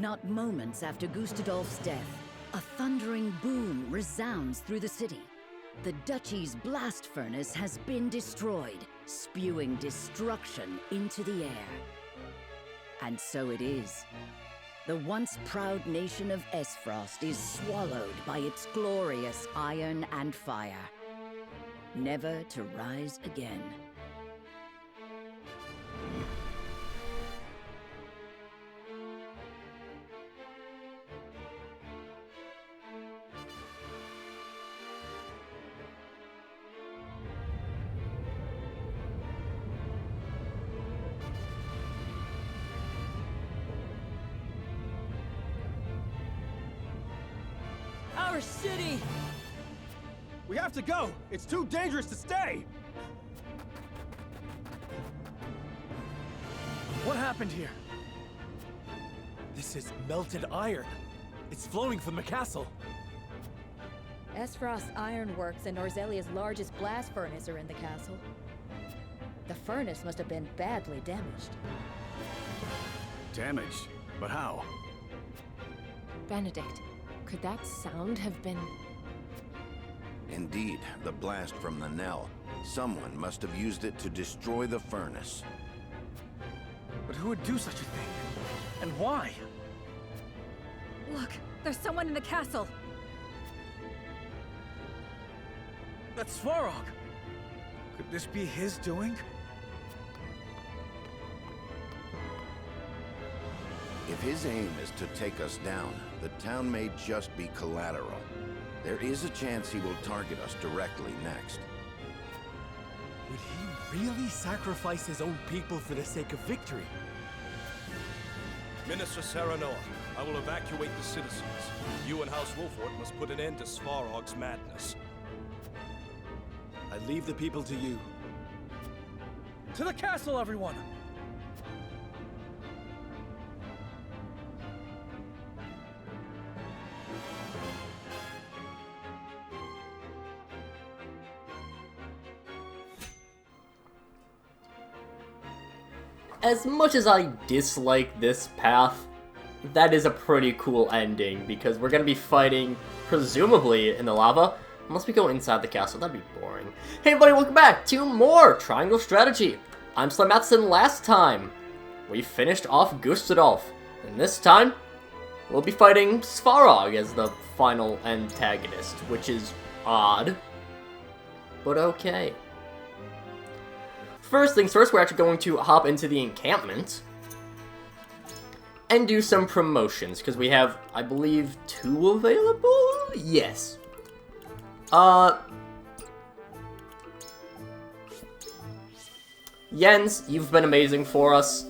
Not moments after Gustadolf's death, a thundering boom resounds through the city. The duchy's blast furnace has been destroyed, spewing destruction into the air. And so it is. The once proud nation of Esfrost is swallowed by its glorious iron and fire, never to rise again. Our city! We have to go! It's too dangerous to stay! What happened here? This is melted iron. It's flowing from the castle. Esfrost Ironworks and Norzelia's largest blast furnace are in the castle. The furnace must have been badly damaged. Damaged? But how? Benedict, could that sound have been... Indeed, the blast from the knell. Someone must have used it to destroy the furnace. But who would do such a thing? And why? Look, there's someone in the castle! That's Svarog! Could this be his doing? If his aim is to take us down, the town may just be collateral. There is a chance he will target us directly next. Would he really sacrifice his own people for the sake of victory? Minister Serenoa, I will evacuate the citizens. You and House Wolfort must put an end to Svarog's madness. I leave the people to you. To the castle, everyone! As much as I dislike this path, that is a pretty cool ending, because we're going to be fighting, presumably, in the lava, unless we go inside the castle. That'd be boring. Hey everybody, welcome back to more Triangle Strategy. I'm SlayerMathis, and last time, we finished off Gustadolf, and this time, we'll be fighting Svarog as the final antagonist, which is odd, but okay. First things first, we're actually going to hop into the encampment and do some promotions, because we have, I believe, 2 available? Yes. Jens, you've been amazing for us.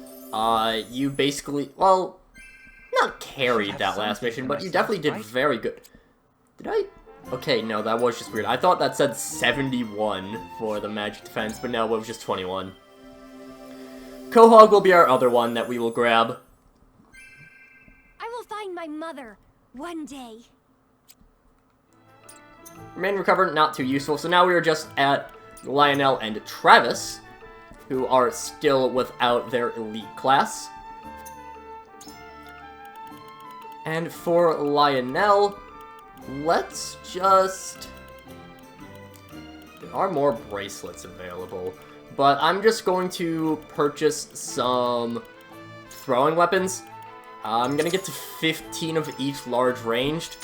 You basically, well, not carried that last mission, but you definitely did very good. Did I? Okay, no, that was just weird. I thought that said 71 for the magic defense, but no, it was just 21. Quahog will be our other one that we will grab. I will find my mother one day. Remain recovered, not too useful. So now we are just at Lionel and Travis, who are still without their elite class. And for Lionel, let's just... There are more bracelets available, but I'm just going to purchase some throwing weapons. I'm gonna get to 15 of each large ranged.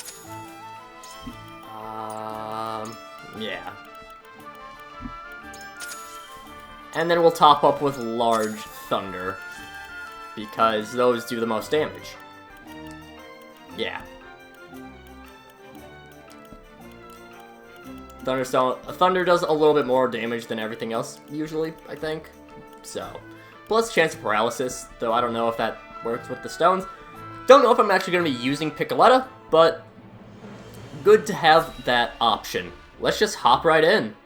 Yeah. And then we'll top up with large thunder, because those do the most damage. Yeah. Thunder does a little bit more damage than everything else, usually, I think. So, plus chance of paralysis, though I don't know if that works with the stones. Don't know if I'm actually going to be using Piccoletta, but good to have that option. Let's just hop right in.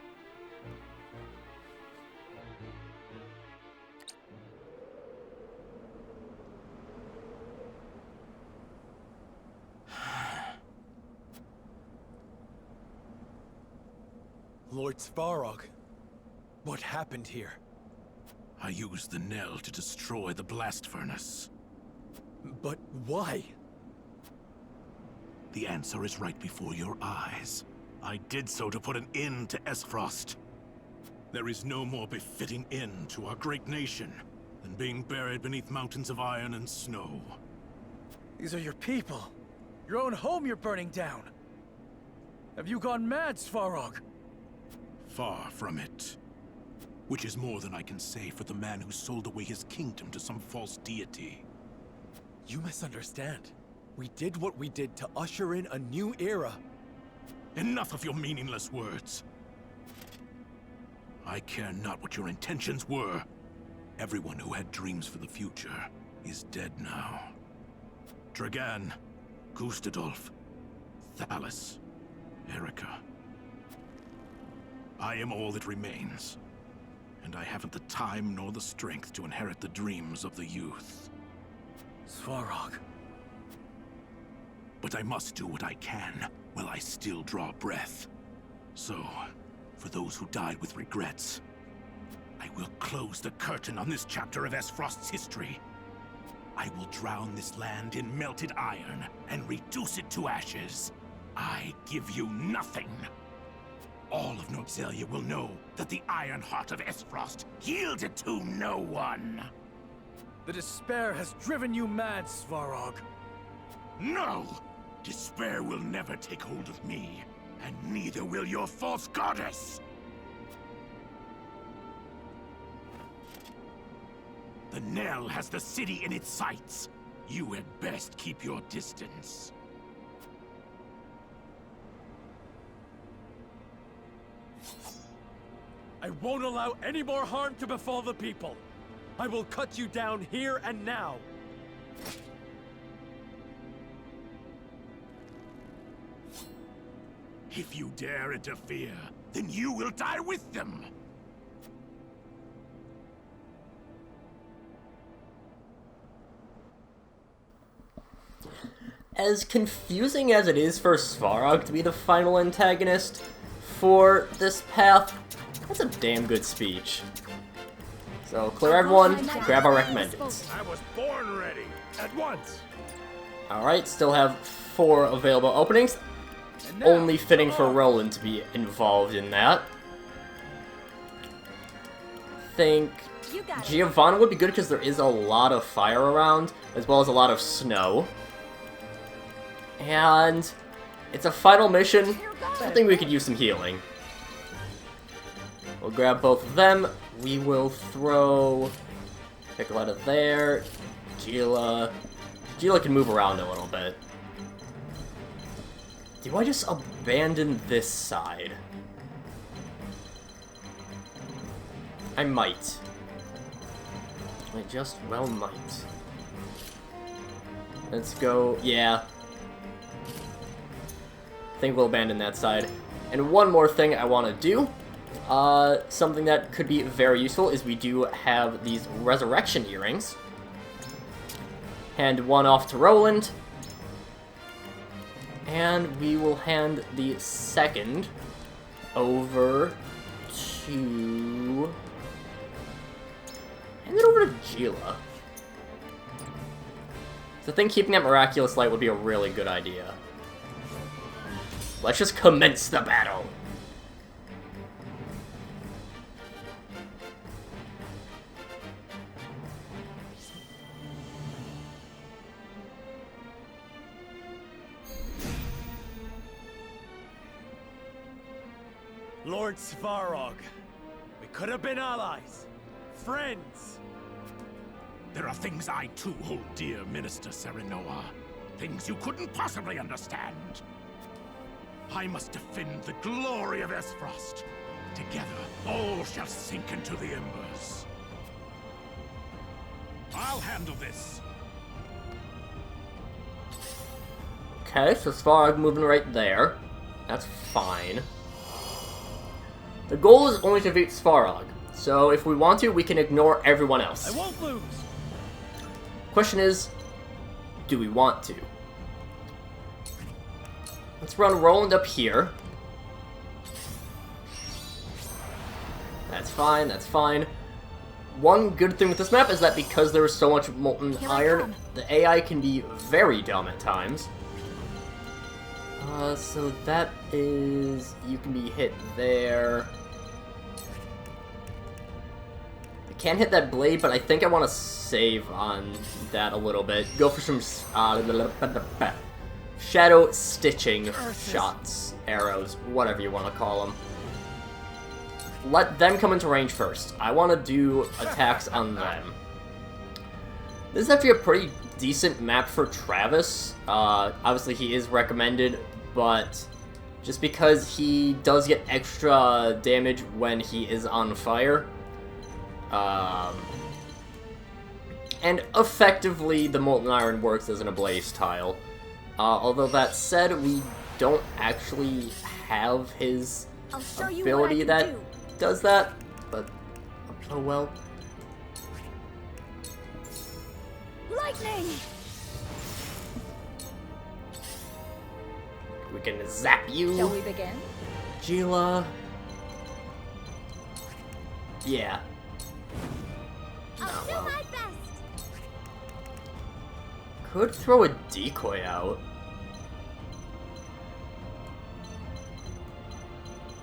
Lord Svarog, what happened here? I used the knell to destroy the blast furnace. But why? The answer is right before your eyes. I did so to put an end to Esfrost. There is no more befitting end to our great nation than being buried beneath mountains of iron and snow. These are your people. Your own home you're burning down. Have you gone mad, Svarog? Far from it. Which is more than I can say for the man who sold away his kingdom to some false deity. You misunderstand. We did what we did to usher in a new era. Enough of your meaningless words. I care not what your intentions were. Everyone who had dreams for the future is dead now. Dragan, Gustadolf, Thalis, Erica. I am all that remains, and I haven't the time nor the strength to inherit the dreams of the youth. Svarog. But I must do what I can while I still draw breath. So, for those who died with regrets, I will close the curtain on this chapter of Esfrost's history. I will drown this land in melted iron and reduce it to ashes. I give you nothing. All of Norzelia will know that the iron heart of Esfrost yielded to no one. The despair has driven you mad, Svarog. No! Despair will never take hold of me, and neither will your false goddess! The Knell has the city in its sights. You had best keep your distance. I won't allow any more harm to befall the people. I will cut you down here and now. If you dare interfere, then you will die with them! As confusing as it is for Svarog to be the final antagonist for this path, that's a damn good speech. So, clear everyone, grab our recommendeds. I was born ready. At once. Alright, still have 4 available openings. Only fitting for Roland to be involved in that. Think Giovanna would be good because there is a lot of fire around, as well as a lot of snow. And it's a final mission. I think we could use some healing. We'll grab both of them. We will throw Piccoletta there. Gila can move around a little bit. Do I just abandon this side? I might. I just well might. Let's go, yeah. I think we'll abandon that side. And one more thing I want to do, something that could be very useful is we do have these resurrection earrings. Hand one off to Roland. And we will hand the second over to... Hand it over to Gila. So I think keeping that Miraculous Light would be a really good idea. Let's just commence the battle! Lord Svarog, we could have been allies, friends. There are things I too hold dear, Minister Serenoa. Things you couldn't possibly understand. I must defend the glory of Esfrost. Together, all shall sink into the embers. I'll handle this. Okay, so Svarog moving right there. That's fine. The goal is only to beat Svarog, so if we want to, we can ignore everyone else. I won't lose. Question is, do we want to? Let's run Roland up here. That's fine, that's fine. One good thing with this map is that because there is so much molten iron, the AI can be very dumb at times. So that is... you can be hit there. I can't hit that blade, but I think I want to save on that a little bit. Go for some shadow stitching shots, arrows, whatever you want to call them. Let them come into range first. I want to do attacks on them. This is actually a pretty decent map for Travis. Obviously, he is recommended, but just because he does get extra damage when he is on fire. And effectively, the Molten Iron works as an ablaze tile. Although that said, we don't actually have his ability that does that, but oh well. Lightning! We can zap you. Shall we begin? Gila. Yeah. I'll do my best. Could throw a decoy out.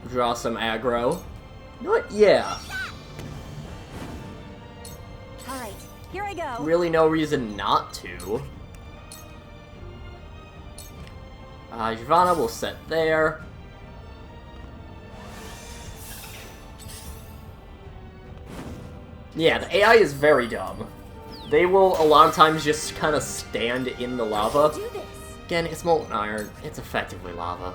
Draw some aggro. You know what? Yeah. Alright, here I go. Really no reason not to. Ivana will set there. Yeah, the AI is very dumb. They will a lot of times just kind of stand in the lava. Do this. Again, it's molten iron. It's effectively lava.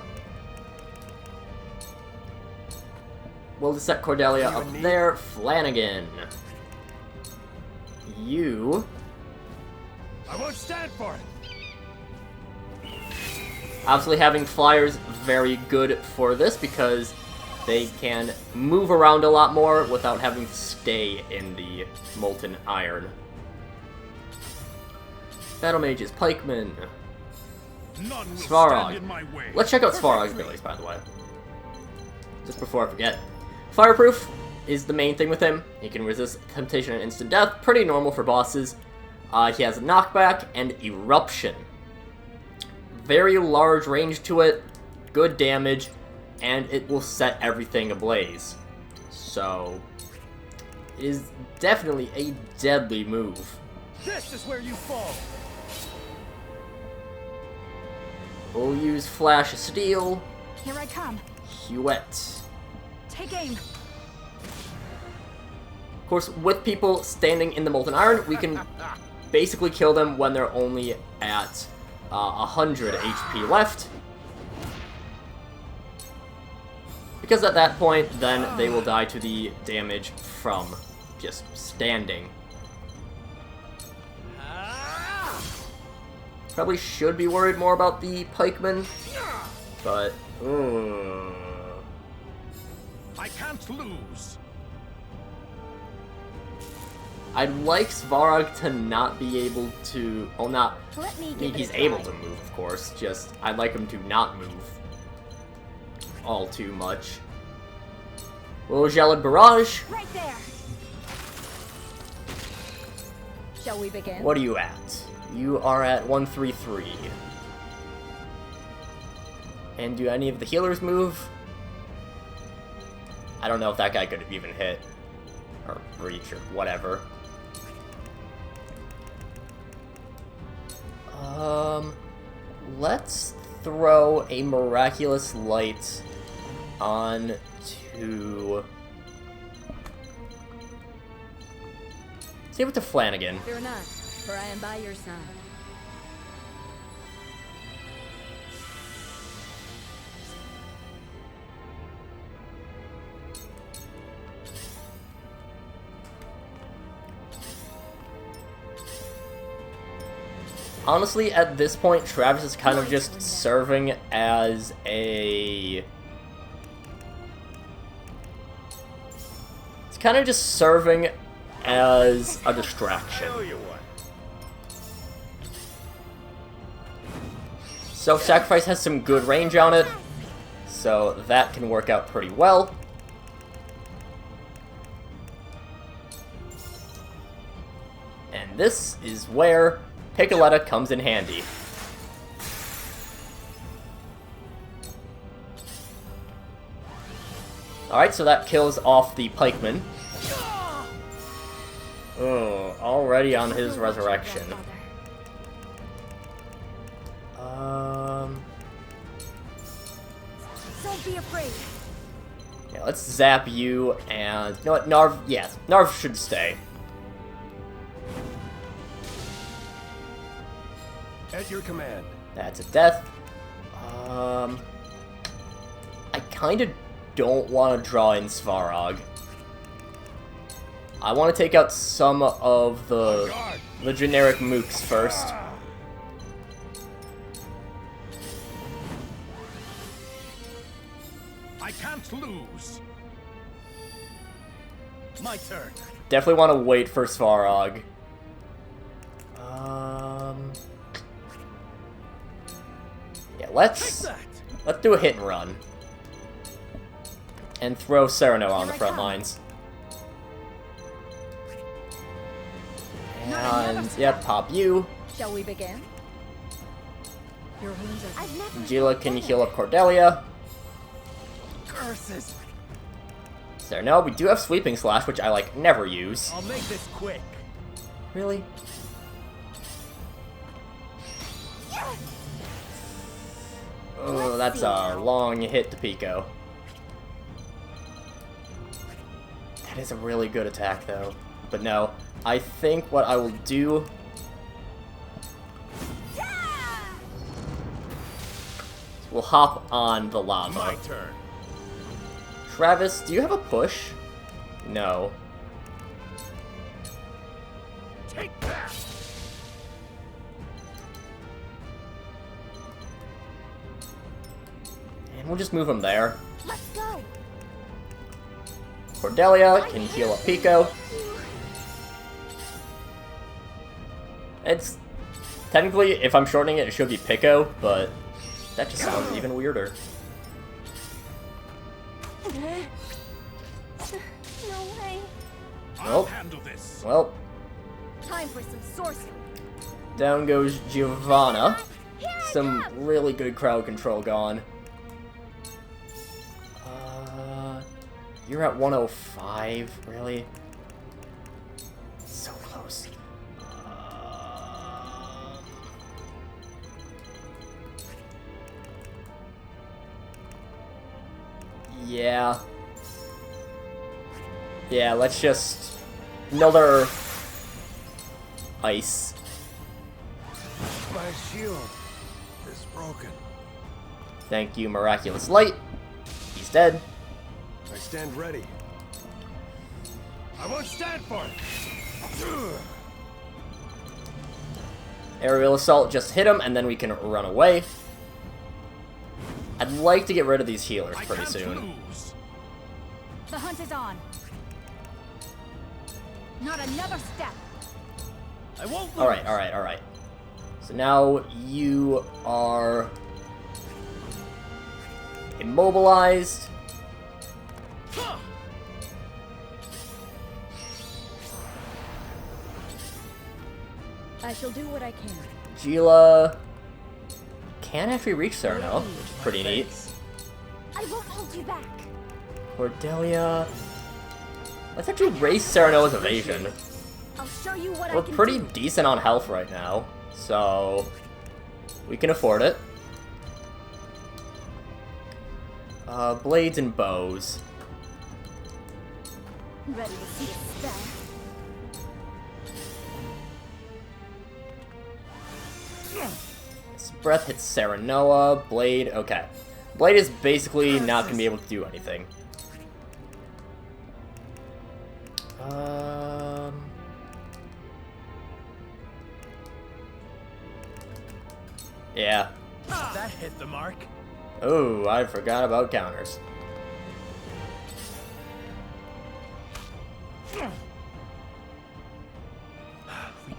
We'll set Cordelia up there. Flanagan. You... I won't stand for it. obviously having flyers very good for this because they can move around a lot more without having to stay in the molten iron. Battle Mages, Pikemen, Svarog. Let's check out Svarog's abilities, by the way. Just before I forget. Fireproof is the main thing with him. He can resist temptation and instant death. Pretty normal for bosses. He has knockback and eruption. Very large range to it. Good damage. And it will set everything ablaze. So, it is definitely a deadly move. This is where you fall. We'll use Flash of Steel. Here I come. Huette. Take aim. Of course, with people standing in the molten iron, we can basically kill them when they're only at 100 HP left. Because at that point, then they will die to the damage from just standing. Probably should be worried more about the pikemen, but I can't lose. I'd like Svarog to not be able to. Oh, not. Let me I give mean, it he's a able try. to move, of course. Just I'd like him to not move all too much. Well, Gelid Barrage. Right there. Shall we begin? What are you at? You are at 133. And do any of the healers move? I don't know if that guy could have even hit. Or reach or whatever. Let's throw a Miraculous Light on to... Let's give it to Flanagan. Fear not, for I am by your side. Honestly, at this point, Travis is kind of just serving as a... It's kind of just serving as a distraction. Self-sacrifice has some good range on it, so that can work out pretty well. And this is where Piccoletta comes in handy. Alright, so that kills off the pikeman. Oh, already on his resurrection. Don't be afraid. Yeah, let's zap you, and you know what, Narv, yes, Narv should stay. At your command. That's a death. I kinda don't want to draw in Svarog. I want to take out some of the generic mooks first. I can't lose. My turn. Definitely want to wait for Svarog. Yeah, let's do a hit and run. And throw Sereno on the front lines. And, yep, pop you. Shall we begin? Your wounds are... Gila can heal up Cordelia. Curses! Sereno, we do have Sweeping Slash, which I, like, never use. I'll make this quick. Really? Oh, that's a long hit to Pico. That is a really good attack, though. But no, I think what I will do... We'll hop on the lava. My turn. Travis, do you have a push? No. Take that. And we'll just move him there. Let's go. Cordelia can heal up Pico. It's... Technically, if I'm shortening it, it should be Pico, but that just sounds even weirder. No way. I'll handle this. Well, Time for some sorcery. down goes Giovanna. Some really good crowd control gone. You're at 105, really? So close. Yeah. Yeah, let's just... Another... Ice. My shield is broken. Thank you, Miraculous Light. He's dead. I stand ready. I won't stand for it. Aerial Assault, just hit him, and then we can run away. I'd like to get rid of these healers pretty soon. The hunt is on. Not another step. I won't lose. Alright, alright, alright. So now you are... immobilized. I shall do what I can. Gila can actually reach Sereno, which is pretty neat. I won't hold you back. Cordelia... Let's actually raise Sereno's evasion. I'll show you what We're I can pretty do. decent on health right now, so we can afford it. Blades and bows. Ready to see a spell. This breath hits Serenoa. Blade, okay. Blade is basically not going to be able to do anything. Yeah. That hit the mark. Oh, I forgot about counters. We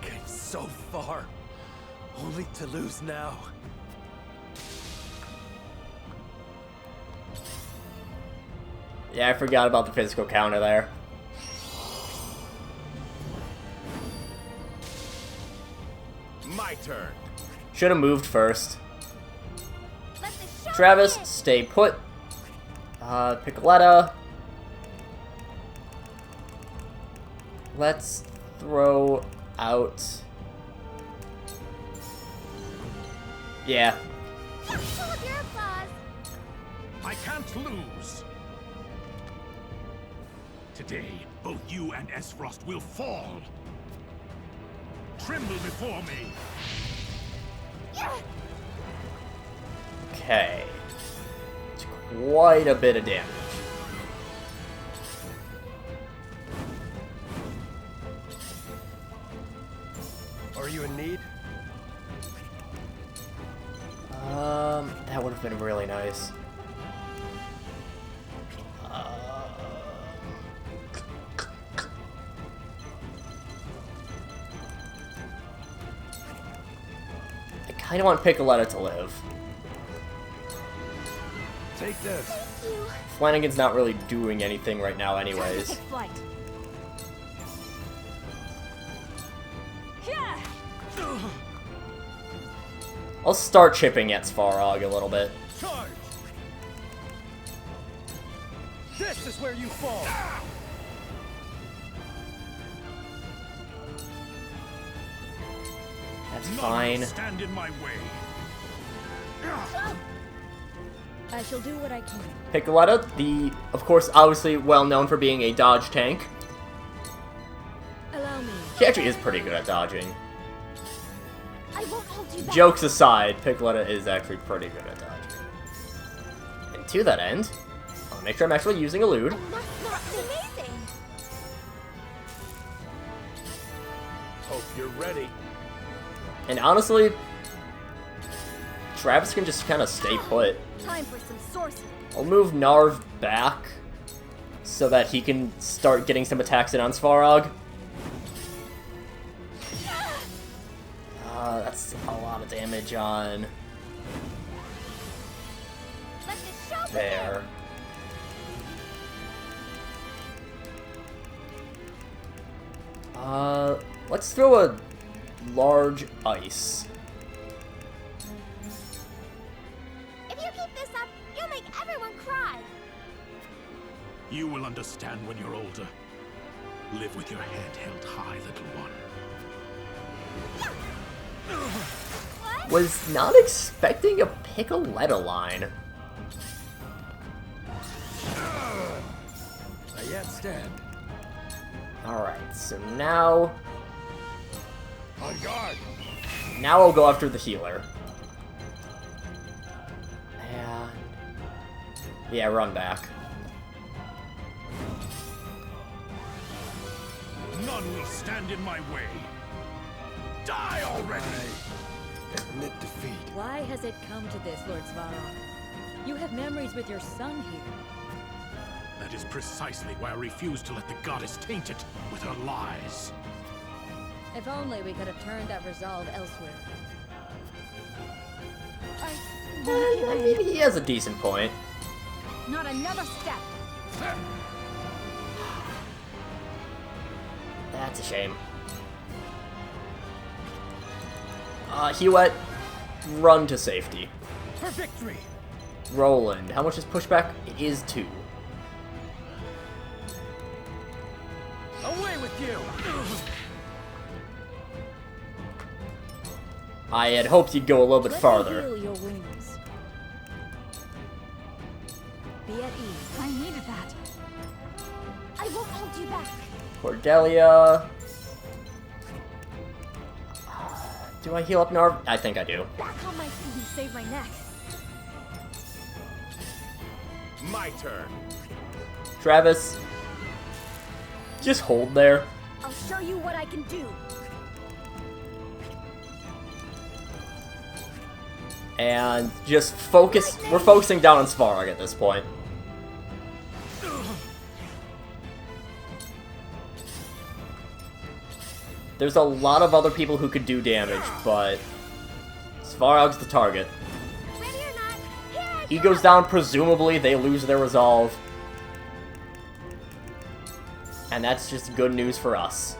came so far, only to lose now. Yeah, I forgot about the physical counter there. My turn. Should have moved first. Let the show Travis, begin. stay put. Piccoletta. Let's throw out... Yeah. Full of your applause. I can't lose. Today, both you and S-Frost will fall. Tremble before me. Okay. It's quite a bit of damage. Are you in need? That would have been really nice. I kind of want Piccoletta to live. Take this. Thank you. Flanagan's not really doing anything right now Time to anyways. take flight. Yeah. I'll start chipping at Svarog a little bit. Charge! This is where you fall! That's None fine. will stand in my way. I shall do what I can. Piccoletta, of course, obviously well known for being a dodge tank. Allow me. She actually is pretty good at dodging. I won't hold you back. Jokes aside, Piccoletta is actually pretty good at dodging. And to that end, I'll make sure I'm actually using Elude. That's amazing. Hope you're ready. And honestly, Travis can just kind of stay put. Time for some sorcery. I'll move Narv back so that he can start getting some attacks in on Svarog. That's a lot of damage on Let the show there. Let's throw a large ice. If you keep this up, you'll make everyone cry. You will understand when you're older. Live with your head held high, little one. What? Was not expecting a Piccoletta line. Not yet, stand. Alright, so now On guard! Now I'll go after the healer. And... yeah, run back. None will stand in my way. Die already! Admit defeat. Why has it come to this, Lord Svarog? You have memories with your son here. That is precisely why I refuse to let the goddess taint it with her lies. If only we could have turned that resolve elsewhere. I mean, he has a decent point. Not another step. That's a shame. Hewitt, run to safety. For victory! Roland, how much is pushback? It is 2. Away with you! I had hoped you'd go a little bit Let me farther. heal your wounds. Be at ease. I needed that. I won't hold you back. Cordelia. Do I heal up Narv? I think I do. Back on my feet and save my neck. My turn. Travis, just hold there. I'll show you what I can do. And just focus. We're focusing down on Svarog at this point. There's a lot of other people who could do damage, but Svarog's the target. Ready or not, here I He come. goes down, presumably they lose their resolve. And that's just good news for us.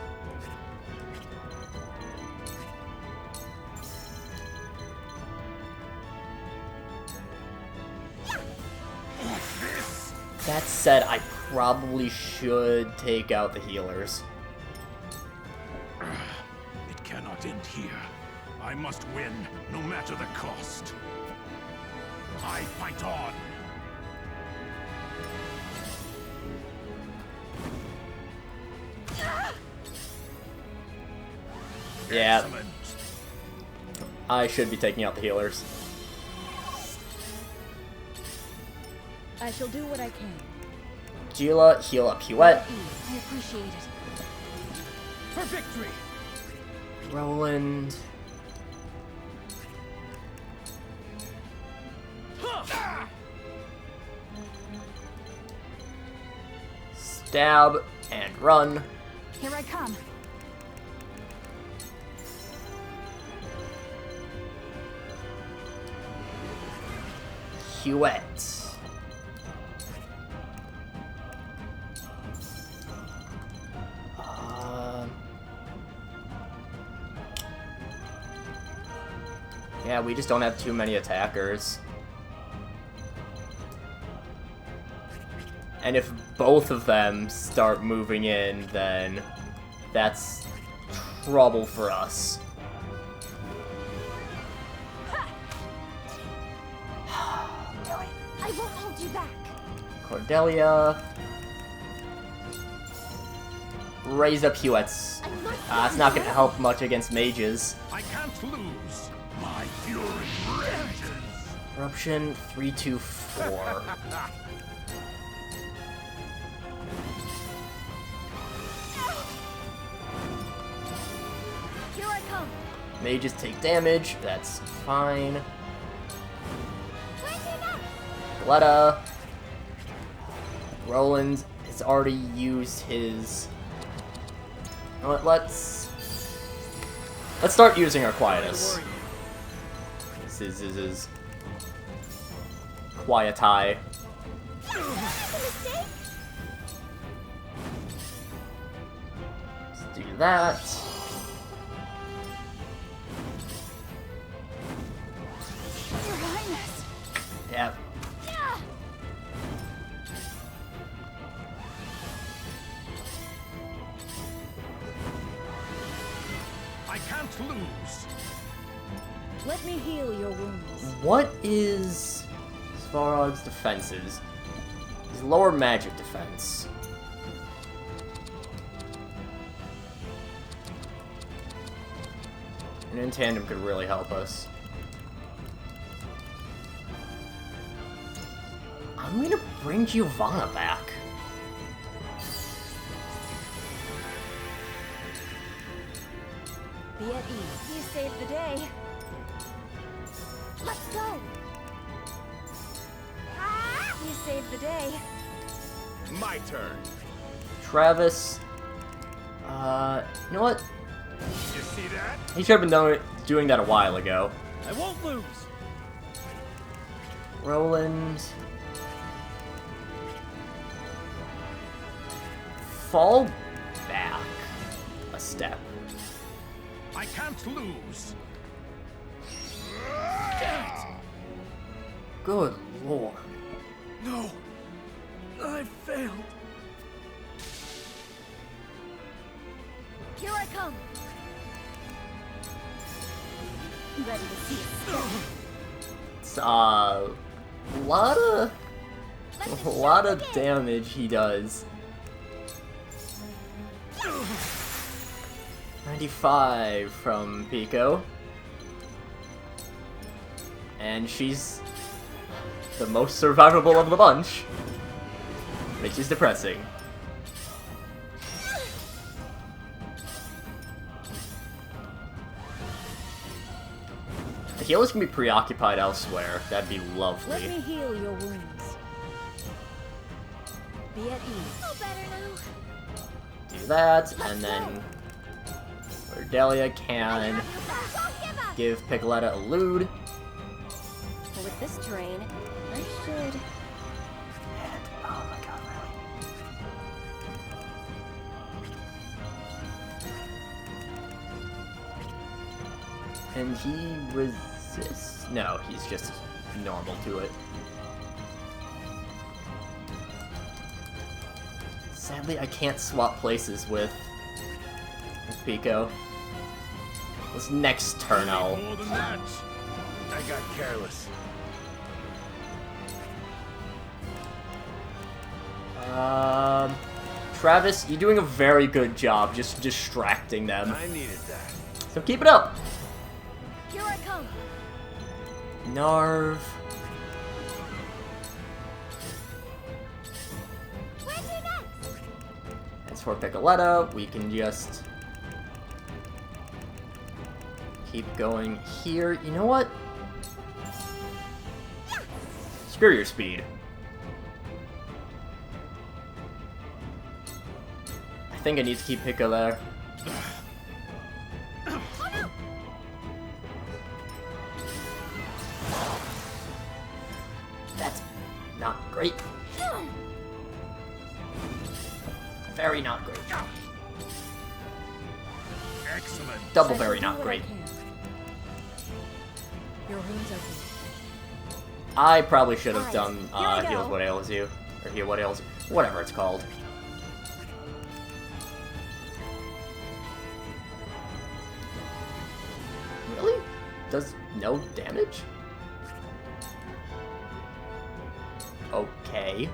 That said, I probably should take out the healers. It cannot end here. I must win, no matter the cost. I fight on. Yeah, Excellent. I should be taking out the healers. I shall do what I can. Gila, heal up Huette. I appreciate it. For victory! Roland. Stab and run. Here I come. Huette. Yeah, we just don't have too many attackers. And if both of them start moving in, then that's trouble for us. I won't hold you back. Cordelia. Raise up Huette's. It's not going to help much against mages. I can't lose. My fury rages. Eruption 3, 2, 4. Here I come. Mages take damage. That's fine. Gletta. Roland has already used his... You know what, let's start using our Quietus. This is Quietai. Let's do that. Your Highness. Yep. I can't lose. Let me heal your wounds. What is Svarog's defenses? His lower magic defense. And in tandem could really help us. I'm gonna bring Giovanna back. Be at ease. You saved the day. Let's go. You saved the day. My turn. Travis. You know what? You see that? He should have been doing that a while ago. I won't lose! Roland. Fall back a step. I can't lose. Good lord. No! I failed! Here I come. Ready to see it. It's a lot of damage he does. 95 from Pico. And she's the most survivable of the bunch, which is depressing. The healers can be preoccupied elsewhere. That'd be lovely. Let me heal your wounds. Be at ease. Oh, better now. Do that, and then Norzelia can Don't give up. give Piccoletta a lewd. With this terrain, I should. Oh my god, really? And he resists. No, he's just normal to it. Sadly, I can't swap places with Pico. This next turn, I'll... More than that. I got careless. Travis, you're doing a very good job just distracting them. I needed that. So keep it up. Here I come. Narv. Where's your next? As for Piccoletta, we can just keep going here. You know what? Screw your speed. I think I need to keep Pico there. That's not great. Very not great. Excellent. Double I very shall not do what I great. can. Your wounds open. I probably should have Alright, done here we Heals go. What Ails You. Or Heal What Ails... Whatever it's called. Really? Does no damage? Okay.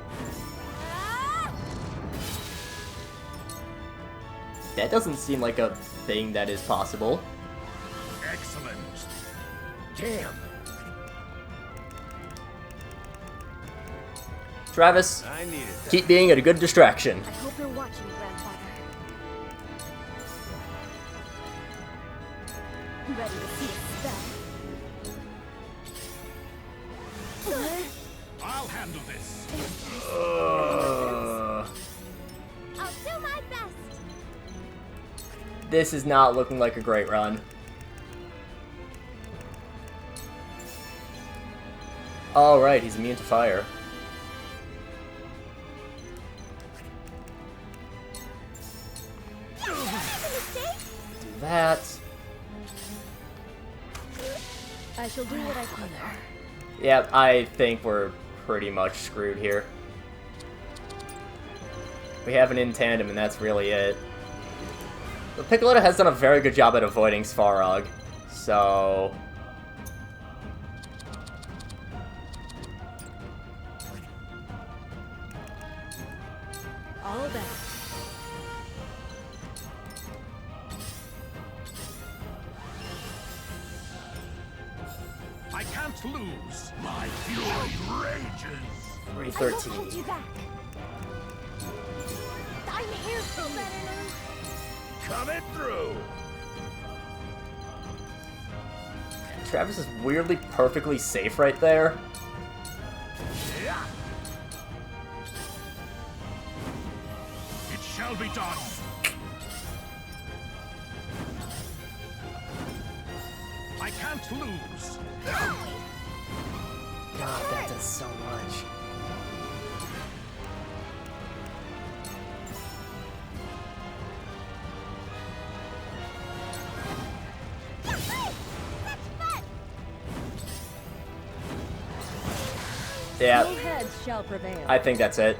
That doesn't seem like a thing that is possible. Excellent. Damn. Travis, I needed that. keep being a good distraction. I hope you're watching, Grandfather. Ready to see a spell? I'll handle this. I'll do my best. This is not looking like a great run. Alright, he's immune to fire. Do that. I shall do what I can. Yeah, I think we're pretty much screwed here. We have an in tandem, and that's really it. But Piccoletta has done a very good job at avoiding Svarog, so... All that. I can't lose. My fury rages. 313. Hold you back. I'm here for you. Coming through. Travis is weirdly perfectly safe right there. Yeah. It shall be done. I can't lose. God, that does so much. Yeah, No heads shall prevail. I think that's it.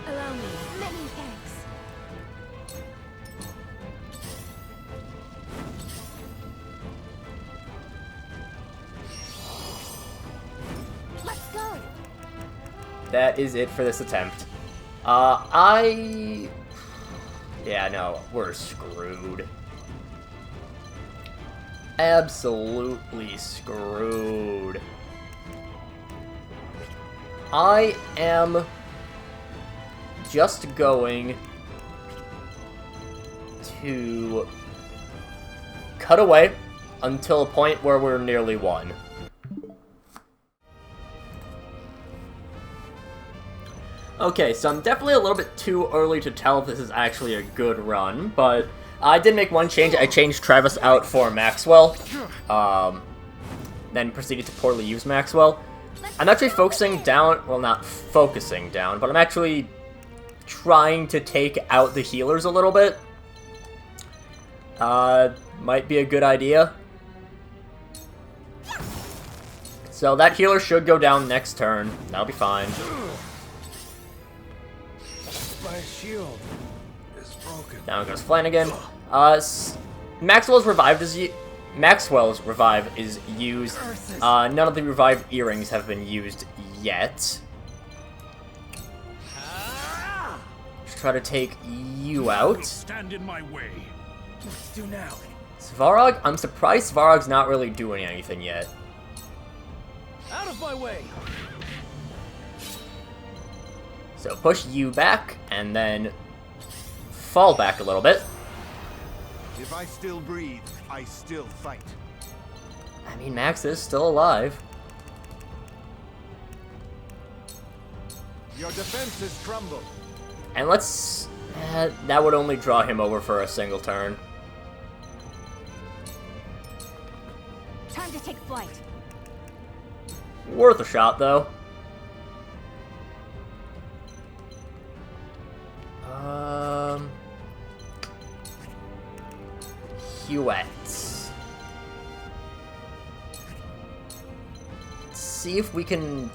Allow me. Many thanks. Let's go. That is it for this attempt. Yeah, no, we're screwed. Absolutely screwed. I am just going to cut away until a point where we're nearly won. Okay, so I'm definitely a little bit too early to tell if this is actually a good run, but I did make one change. I changed Travis out for Maxwell, then proceeded to poorly use Maxwell. I'm actually focusing down, well, not focusing down, but I'm actually trying to take out the healers a little bit. Might be a good idea. So that healer should go down next turn. That'll be fine. My shield is broken. Down goes Flanagan. Maxwell's Revive is used. None of the Revive earrings have been used yet. Let's try to take you out. Stand in my way. Let's do now. Svarog? I'm surprised Svarog's not really doing anything yet. Out of my way. So push you back, and then fall back a little bit. If I still breathe, I still fight. I mean, Max is still alive. Your defenses crumble. And let's... that would only draw him over for a single turn. Time to take flight. Worth a shot, though. Hewitt. Let's see if we can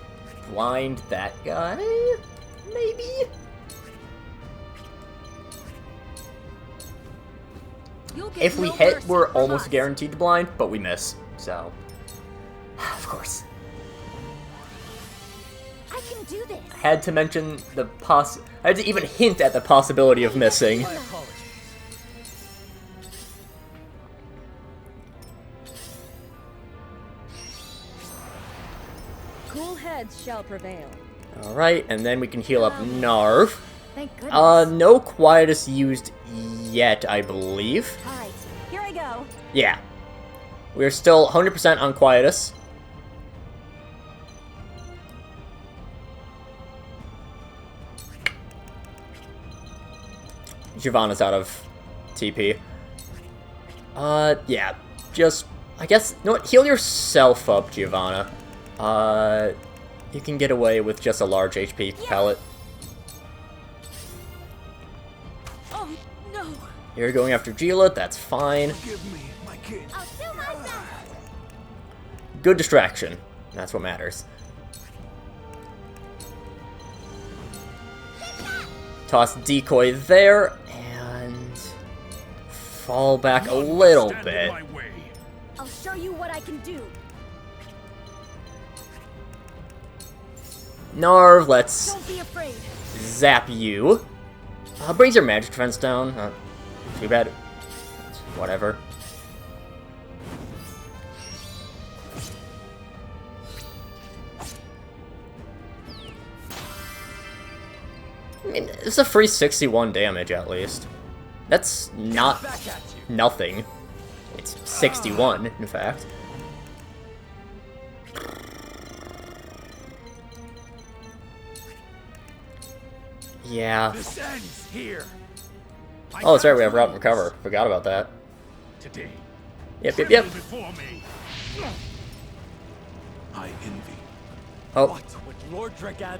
blind that guy, maybe? If we hit, we're almost guaranteed to blind, but we miss, so... Of course. I can do this. I had to mention the I had to even hint at the possibility of missing. My apologies. Cool heads shall prevail. Alright, and then we can heal up Narv. Thank goodness. No Quietus used yet, I believe. Alright, here I go. Yeah. We're still 100% on Quietus. Giovanna's out of TP. Yeah. Just, I guess, you know what? Heal yourself up, Giovanna. You can get away with just a large HP pellet. Oh, no. You're going after Gila, that's fine. Give me my kid. I'll do my best. Good distraction. That's what matters. Toss decoy there, and fall back a little bit. I'll show you what I can do. Narv, let's Don't be afraid. zap you. Brings your magic defense down. Too bad. Whatever. I mean, it's a free 61 damage at least. That's not nothing. It's 61, in fact. Yeah. This ends here. Oh, that's right, we have Route and Recover. Forgot about that. Today. Yep. Before me. I envy. Oh. What would Lord Dragad...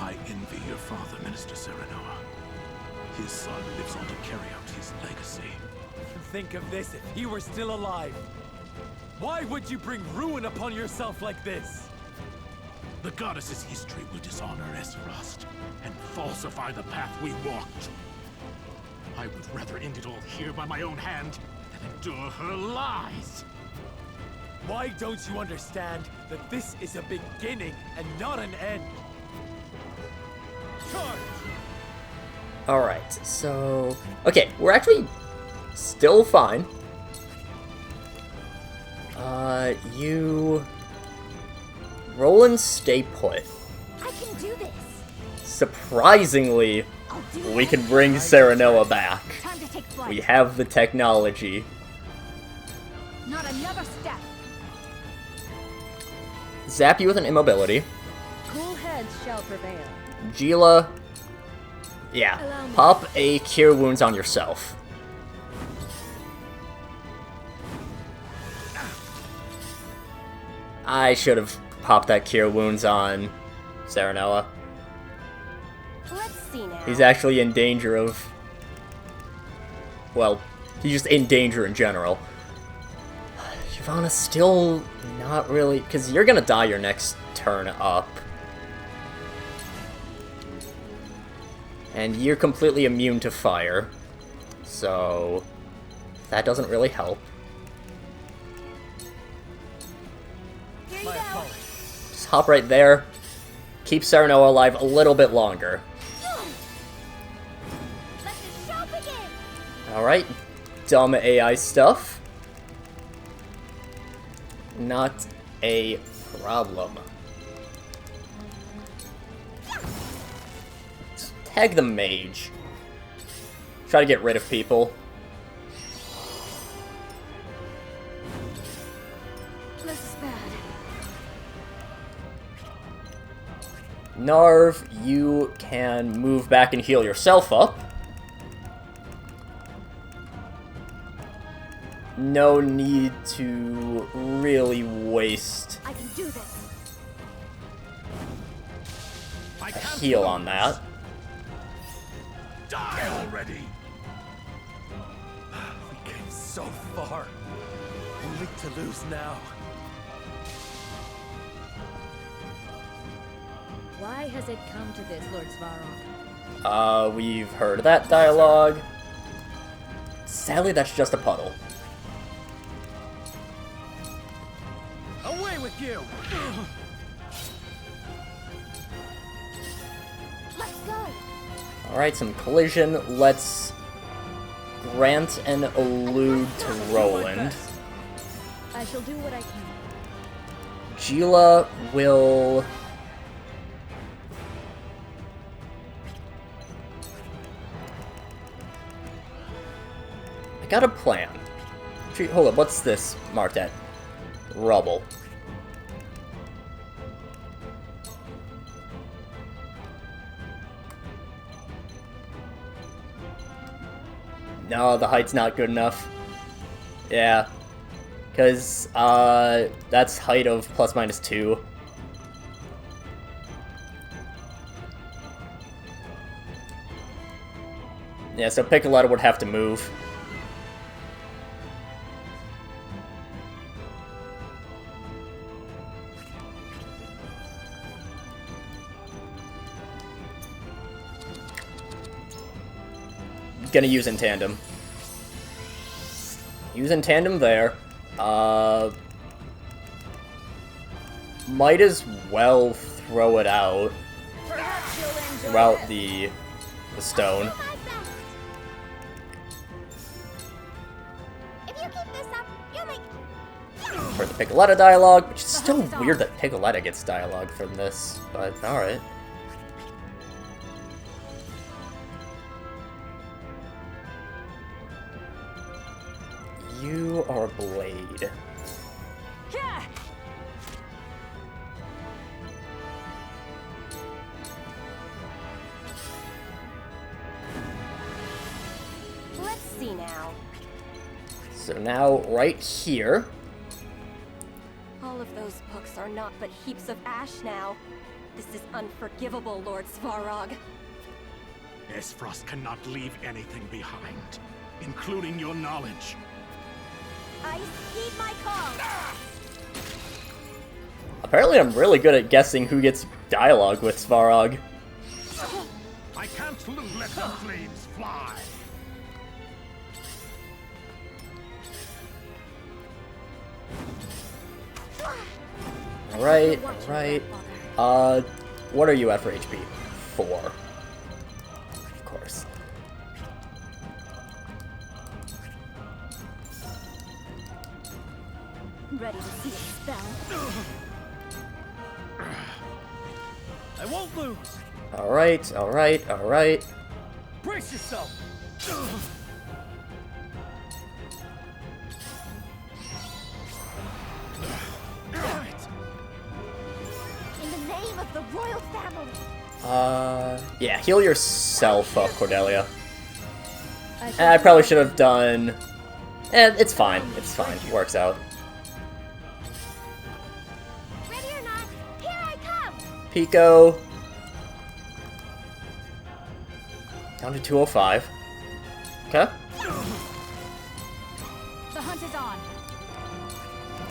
I envy your father, Minister Serenoa. His son lives on to carry out his legacy. Think of this if he were still alive. Why would you bring ruin upon yourself like this? The goddess's history will dishonor Esfrost and falsify the path we walked. I would rather end it all here by my own hand than endure her lies. Why don't you understand that this is a beginning and not an end? Charge! Alright, so... Okay, we're actually still fine. You... Roland, stay put. I can do this. Surprisingly, we can bring Serenoa back. Time to take flight. We have the technology. Not another step. Zap you with an immobility. Cool heads shall prevail. Gila... Yeah, pop a Cure Wounds on yourself. I should have popped that Cure Wounds on Serenoa. Let's see now. He's actually in danger of... Well, he's just in danger in general. Giovanna's still not really... Because you're gonna die your next turn up. And you're completely immune to fire. So that doesn't really help. My apologies. Just hop right there. Keep Serenoa alive a little bit longer. Let the show begin! Alright. Dumb AI stuff. Not a problem. Let's tag the mage. Try to get rid of people. This is bad. Narv, you can move back and heal yourself up. No need to really waste I can do this. a heal on that. Die already! We came so far, only to lose now. Why has it come to this, Lord Svarog? We've heard that dialogue. Sadly, that's just a puddle. Away with you! Let's go. Alright, some collision. Let's grant and allude to Roland. I shall do what I can. Gila will... I got a plan. Hold up, what's this marked at? Rubble. No, the height's not good enough. Yeah. Because, that's height of ±2. Yeah, so Piccoletta would have to move. Gonna use in tandem. Use in tandem there. Might as well throw it out. Throw out the stone. If you keep this up, you'll make... For the Piccoletta dialogue, which is still weird that Piccoletta gets dialogue from this, but alright. You are Blade. Let's see now. So now, right here, All of those books are not but heaps of ash now. This is unforgivable, Lord Svarog. Esfrost cannot leave anything behind, including your knowledge. I heed my call. apparently I'm really good at guessing who gets dialogue with Svarog. I can't let the flames fly. Alright, alright. What are you at for HP? 4. Of course. Ready to see a spell? I won't lose. Alright, alright, alright. Brace yourself. In the name of the royal family. Yeah, heal yourself up, Cordelia. I probably should have done... it's fine, it's fine, it works out. Ready or not, here I come. Pico. Down to 205. Okay. The hunt is on.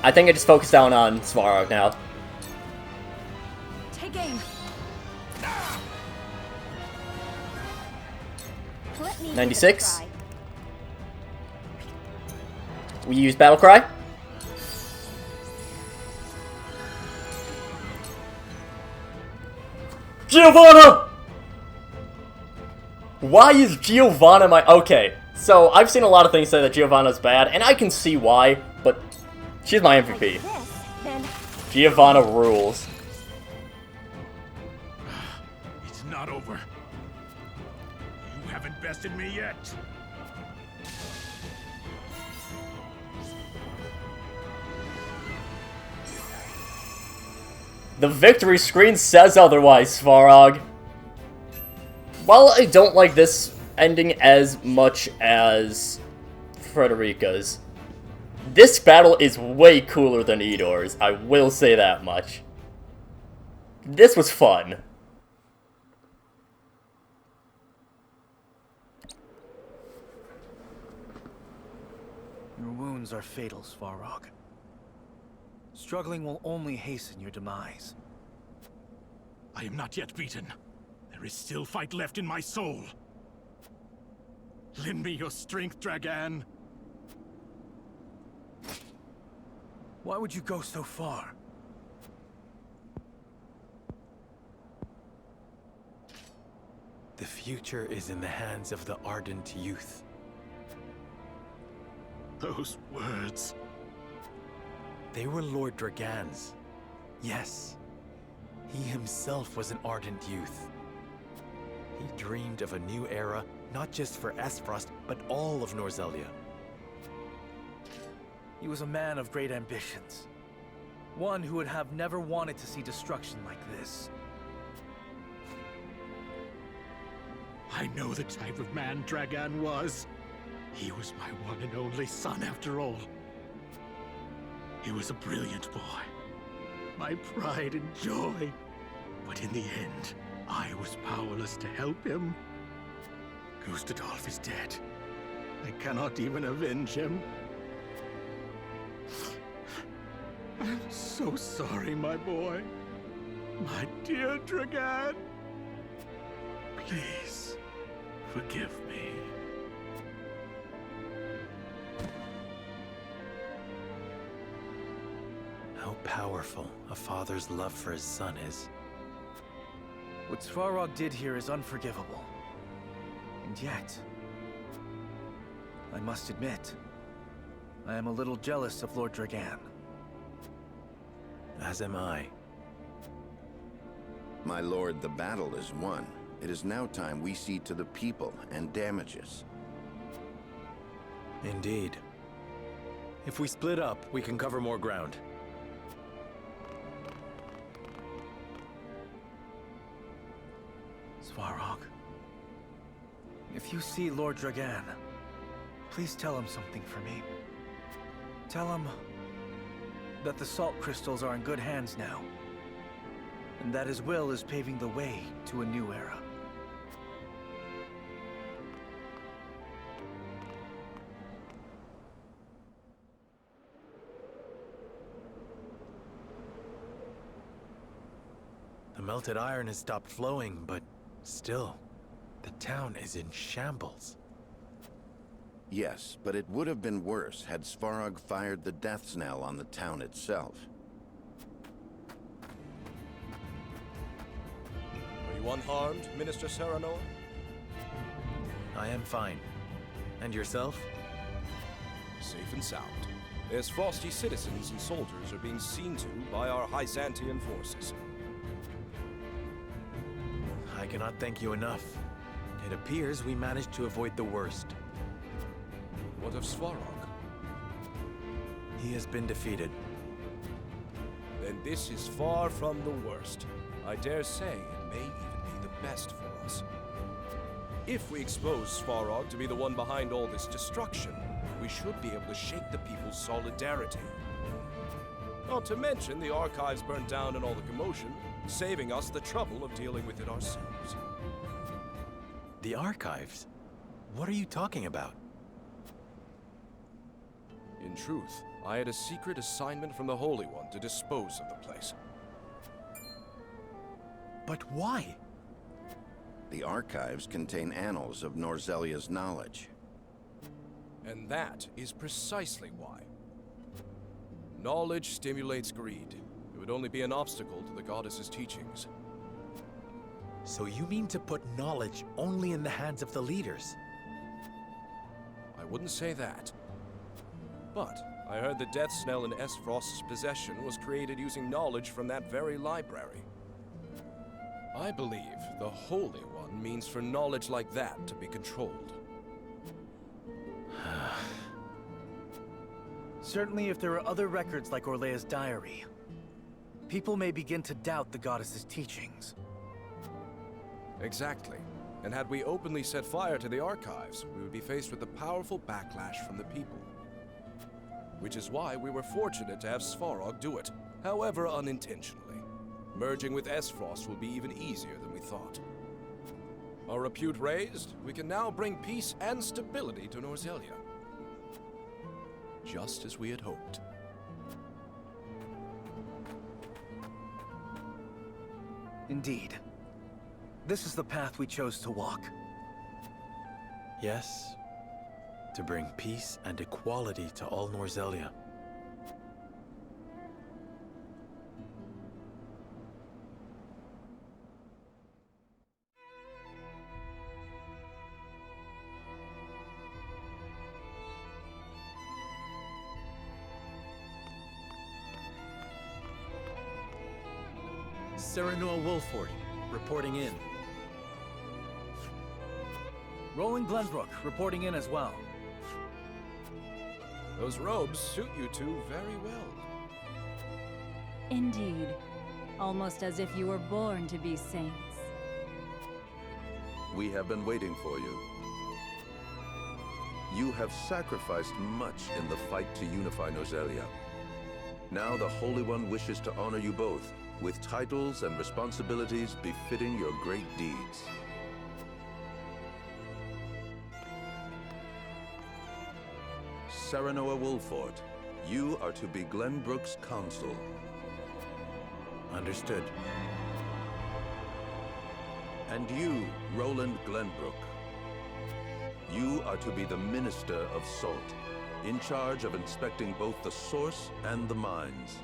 I think I just focused down on Svarog now. Take aim. Sneak 96. is a try. We use Battle Cry. Giovanna! Why is Giovanna my... Okay, so I've seen a lot of things say that Giovanna's bad, and I can see why, but she's my Like MVP. this, then Giovanna rules. It's not over. You haven't bested me yet. The victory screen says otherwise, Svarog. While I don't like this ending as much as Frederica's, this battle is way cooler than Edor's, I will say that much. This was fun. Your wounds are fatal, Svarog. Struggling will only hasten your demise. I am not yet beaten. There is still fight left in my soul. Lend me your strength, Dragan. Why would you go so far? The future is in the hands of the ardent youth. Those words. They were Lord Dragan's. Yes. He himself was an ardent youth. He dreamed of a new era, not just for Aesfrost, but all of Norzelia. He was a man of great ambitions. One who would have never wanted to see destruction like this. I know the type of man Dragan was. He was my one and only son, after all. He was a brilliant boy. My pride and joy. But in the end, I was powerless to help him. Gustadolf is dead. I cannot even avenge him. I'm so sorry, my boy. My dear Dragan. Please, forgive me. How powerful a father's love for his son is. What Svarog did here is unforgivable. And yet, I must admit, I am a little jealous of Lord Dragan. As am I. My lord, the battle is won. It is now time we see to the people and damages. Indeed. If we split up, we can cover more ground. Svarog, if you see Lord Dragan, please tell him something for me. Tell him that the salt crystals are in good hands now, and that his will is paving the way to a new era. The melted iron has stopped flowing, but still, the town is in shambles. Yes, but it would have been worse had Svarog fired the death knell on the town itself. Are you unharmed, Minister Serenoa? I am fine. And yourself? Safe and sound. As frosty citizens and soldiers are being seen to by our Hyzantian forces. I cannot thank you enough. It appears we managed to avoid the worst. What of Svarog? He has been defeated. Then this is far from the worst. I dare say it may even be the best for us. If we expose Svarog to be the one behind all this destruction, we should be able to shake the people's solidarity. Not to mention the archives burned down in all the commotion, saving us the trouble of dealing with it ourselves. The archives? What are you talking about? In truth, I had a secret assignment from the Holy One to dispose of the place. But why? The archives contain annals of Norzelia's knowledge. And that is precisely why. Knowledge stimulates greed. It would only be an obstacle to the goddess's teachings. So you mean to put knowledge only in the hands of the leaders? I wouldn't say that. But I heard the death knell in Frost's possession was created using knowledge from that very library. I believe the Holy One means for knowledge like that to be controlled. Certainly if there are other records like Orlea's diary, people may begin to doubt the goddess's teachings. Exactly. And had we openly set fire to the archives, we would be faced with a powerful backlash from the people. Which is why we were fortunate to have Svarog do it, however unintentionally. Merging with Frost will be even easier than we thought. Our repute raised, we can now bring peace and stability to Norzelia. Just as we had hoped. Indeed. This is the path we chose to walk. Yes. To bring peace and equality to all Norzelia. Serenoa Wolford, reporting in. Roland Glenbrook, reporting in as well. Those robes suit you two very well. Indeed. Almost as if you were born to be saints. We have been waiting for you. You have sacrificed much in the fight to unify Norzelia. Now the Holy One wishes to honor you both, with titles and responsibilities befitting your great deeds. Serenoa Wolford, you are to be Glenbrook's consul. Understood. And you, Roland Glenbrook, you are to be the Minister of Salt, in charge of inspecting both the source and the mines.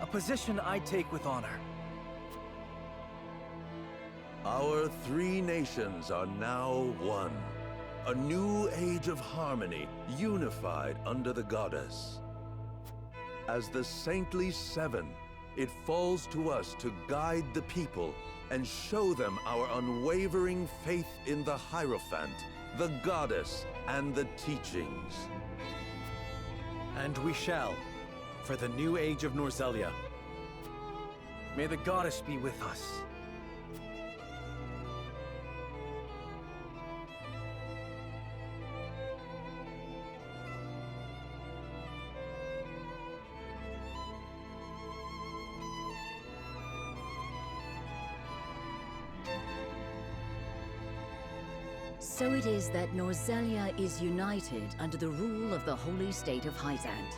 A position I take with honor. Our three nations are now one. A new age of harmony, unified under the goddess. As the Saintly Seven, it falls to us to guide the people and show them our unwavering faith in the Hierophant, the goddess, and the teachings. And we shall, for the new age of Norzelia. May the goddess be with us. So it is that Norzelia is united under the rule of the holy state of Hyzant.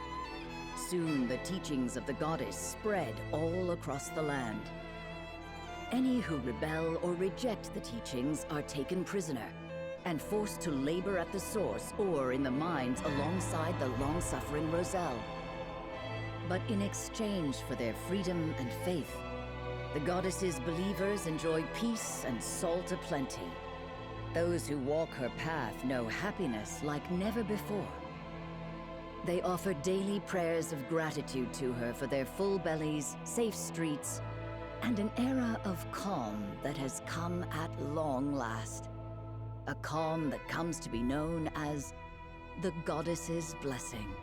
Soon the teachings of the goddess spread all across the land. Any who rebel or reject the teachings are taken prisoner and forced to labor at the source or in the mines alongside the long-suffering Roselle. But in exchange for their freedom and faith, the goddess's believers enjoy peace and salt aplenty. Those who walk her path know happiness like never before. They offer daily prayers of gratitude to her for their full bellies, safe streets, and an era of calm that has come at long last. A calm that comes to be known as the Goddess's Blessing.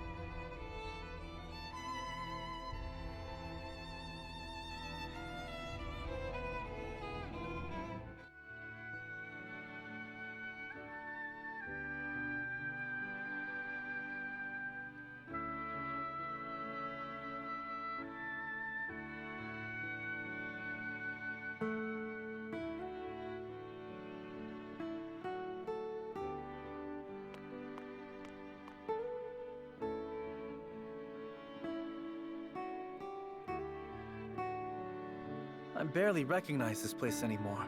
I barely recognize this place anymore.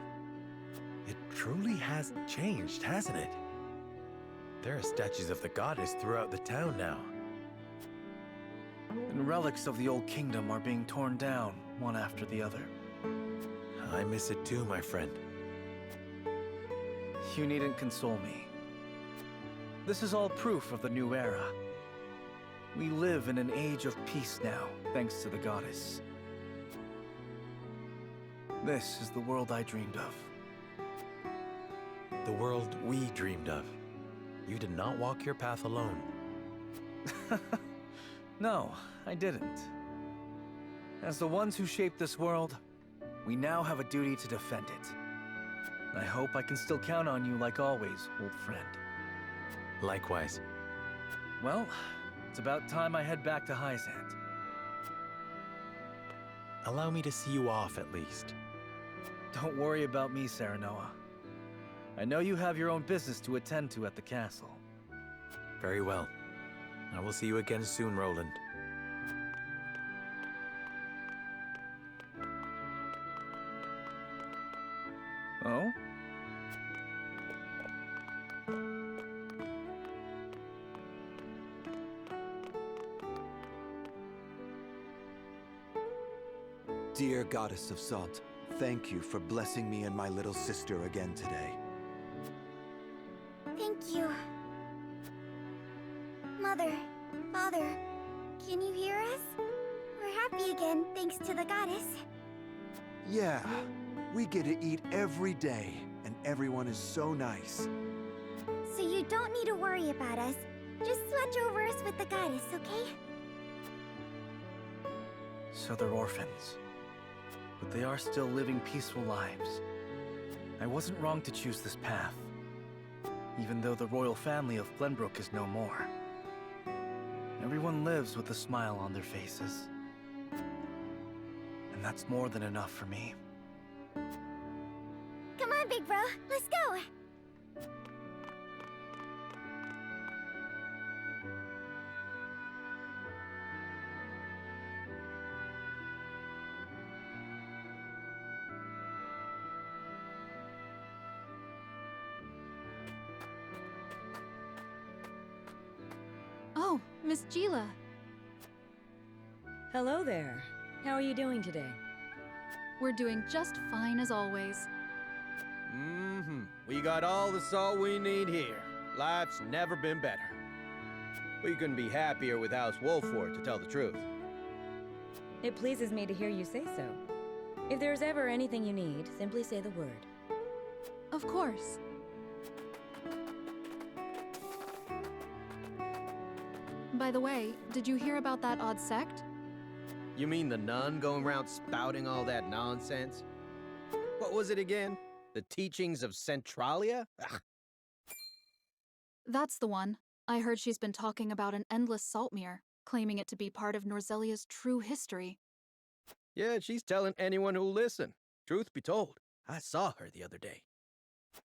truly has changed, hasn't it? There are statues of the goddess throughout the town now. And relics of the old kingdom are being torn down, one after the other. I miss it too, my friend. You needn't console me. This is all proof of the new era. We live in an age of peace now, thanks to the goddess. This is the world I dreamed of. The world we dreamed of. You did not walk your path alone. No, I didn't. As the ones who shaped this world, we now have a duty to defend it. I hope I can still count on you like always, old friend. Likewise. Well, it's about time I head back to Hyzant. Allow me to see you off at least. Don't worry about me, Serenoa. I know you have your own business to attend to at the castle. Very well. I will see you again soon, Roland. Oh? Dear Goddess of Salt, thank you for blessing me and my little sister again today. Thank you. Mother, Father, can you hear us? We're happy again, thanks to the goddess. Yeah, we get to eat every day, and everyone is so nice. So you don't need to worry about us. Just watch over us with the goddess, okay? So they're orphans. But they are still living peaceful lives. I wasn't wrong to choose this path. Even though the royal family of Glenbrook is no more. Everyone lives with a smile on their faces. And that's more than enough for me. Come on, big bro, let's go! Oh, Miss Gila. Hello there. How are you doing today? We're doing just fine as always. We got all the salt we need here. Life's never been better. We couldn't be happier with House Wolford, to tell the truth. It pleases me to hear you say so. If there's ever anything you need, simply say the word. Of course. By the way, did you hear about that odd sect? You mean the nun going around spouting all that nonsense? What was it again? The teachings of Centralia? Ugh. That's the one. I heard she's been talking about an endless salt mirror, claiming it to be part of Norzelia's true history. Yeah, she's telling anyone who'll listen. Truth be told, I saw her the other day.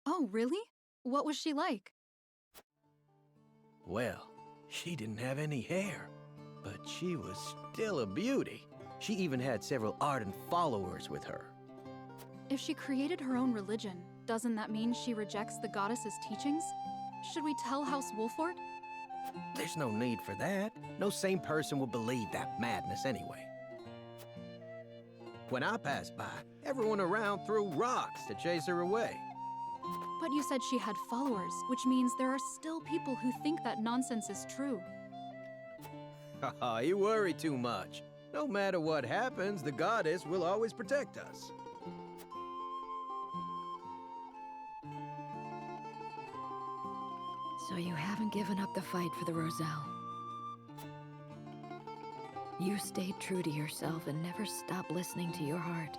Oh, really? What was she like? Well, she didn't have any hair, but she was still a beauty. She even had several ardent followers with her. If she created her own religion, doesn't that mean she rejects the goddess's teachings? Should we tell House Wolford? There's no need for that. No sane person would believe that madness anyway. When I passed by, everyone around threw rocks to chase her away. But you said she had followers, which means there are still people who think that nonsense is true. Haha, you worry too much. No matter what happens, the goddess will always protect us. So you haven't given up the fight for the Roselle. You stayed true to yourself and never stopped listening to your heart.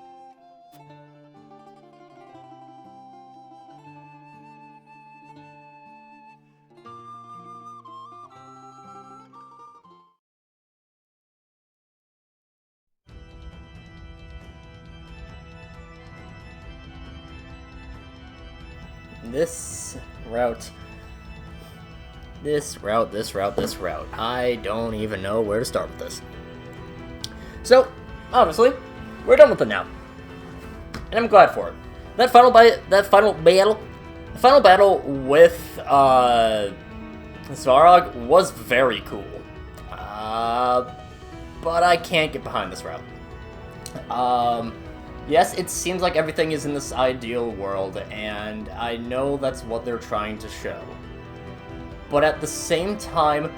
This route. I don't even know where to start with this. So, obviously, we're done with it now. And I'm glad for it. that final battle with Svarog was very cool. But I can't get behind this route. Yes, it seems like everything is in this ideal world, and I know that's what they're trying to show. But at the same time,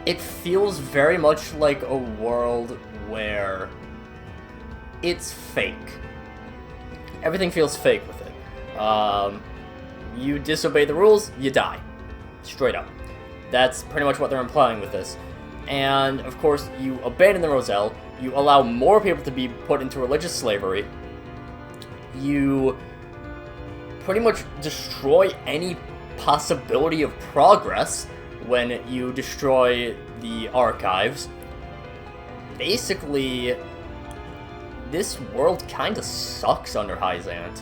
it feels very much like a world where it's fake. Everything feels fake with it. You disobey the rules, you die. Straight up. That's pretty much what they're implying with this. And, of course, you abandon the Roselle, you allow more people to be put into religious slavery, you pretty much destroy any possibility of progress when you destroy the archives. Basically, this world kinda sucks under Hyzant.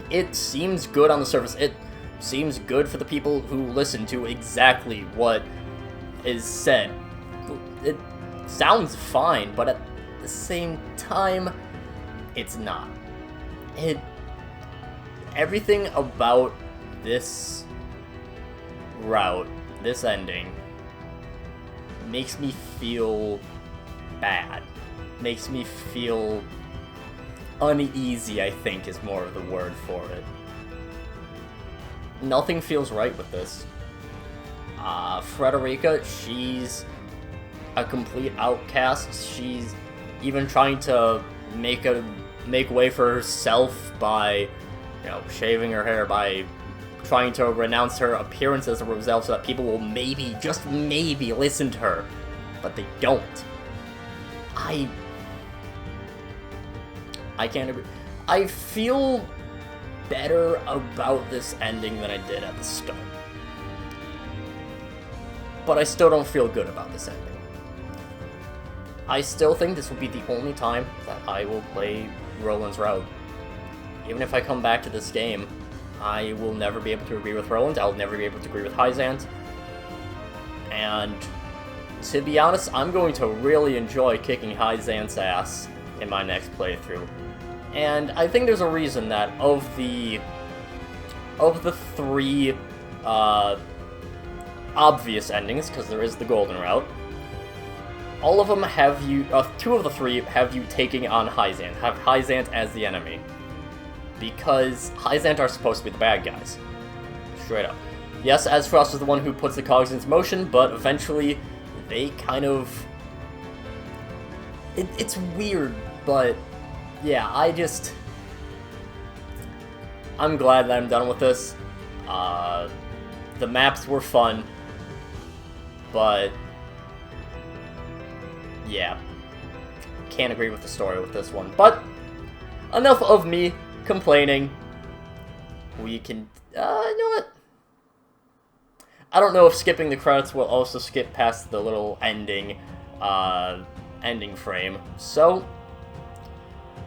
It seems good on the surface. It seems good for the people who listen to exactly what is said. It sounds fine, but at the same time, it's not. Everything about this route, this ending, makes me feel bad. Makes me feel uneasy, I think, is more of the word for it. Nothing feels right with this. Frederica, she's a complete outcast. She's even trying to make way for herself by, shaving her hair, by trying to renounce her appearance as a Roselle so that people will maybe, just maybe, listen to her. But they don't. I can't agree. I feel better about this ending than I did at the start. But I still don't feel good about this ending. I still think this will be the only time that I will play Roland's route. Even if I come back to this game, I will never be able to agree with Roland, I'll never be able to agree with Hyzant. And to be honest, I'm going to really enjoy kicking Hyzant's ass in my next playthrough. And I think there's a reason that of the three obvious endings, because there is the golden route, all of them have you, two of the three have you taking on Hyzant, have Hyzant as the enemy. Because Hyzant are supposed to be the bad guys. Straight up. Yes, Azfrost is the one who puts the cogs into motion, but eventually they kind of... It's weird, but yeah, I'm glad that I'm done with this. The maps were fun, but yeah, can't agree with the story with this one. But enough of me complaining. We can, you know what? I don't know if skipping the credits will also skip past the little ending frame. So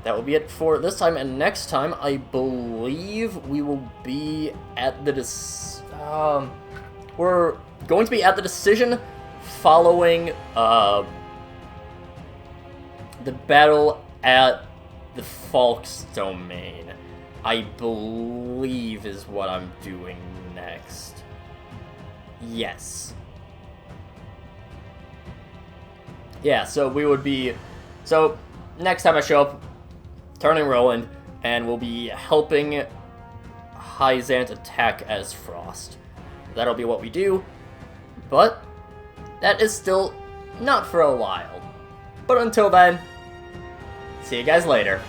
that will be it for this time, and next time I believe we will be at the we're going to be at the decision following the battle at the Falk's domain, I believe is what I'm doing next. Yes. Yeah, so we would be... So, next time I show up, turning Roland, and we'll be helping Hyzant attack Azfrost. That'll be what we do, but that is still not for a while. But until then, see you guys later.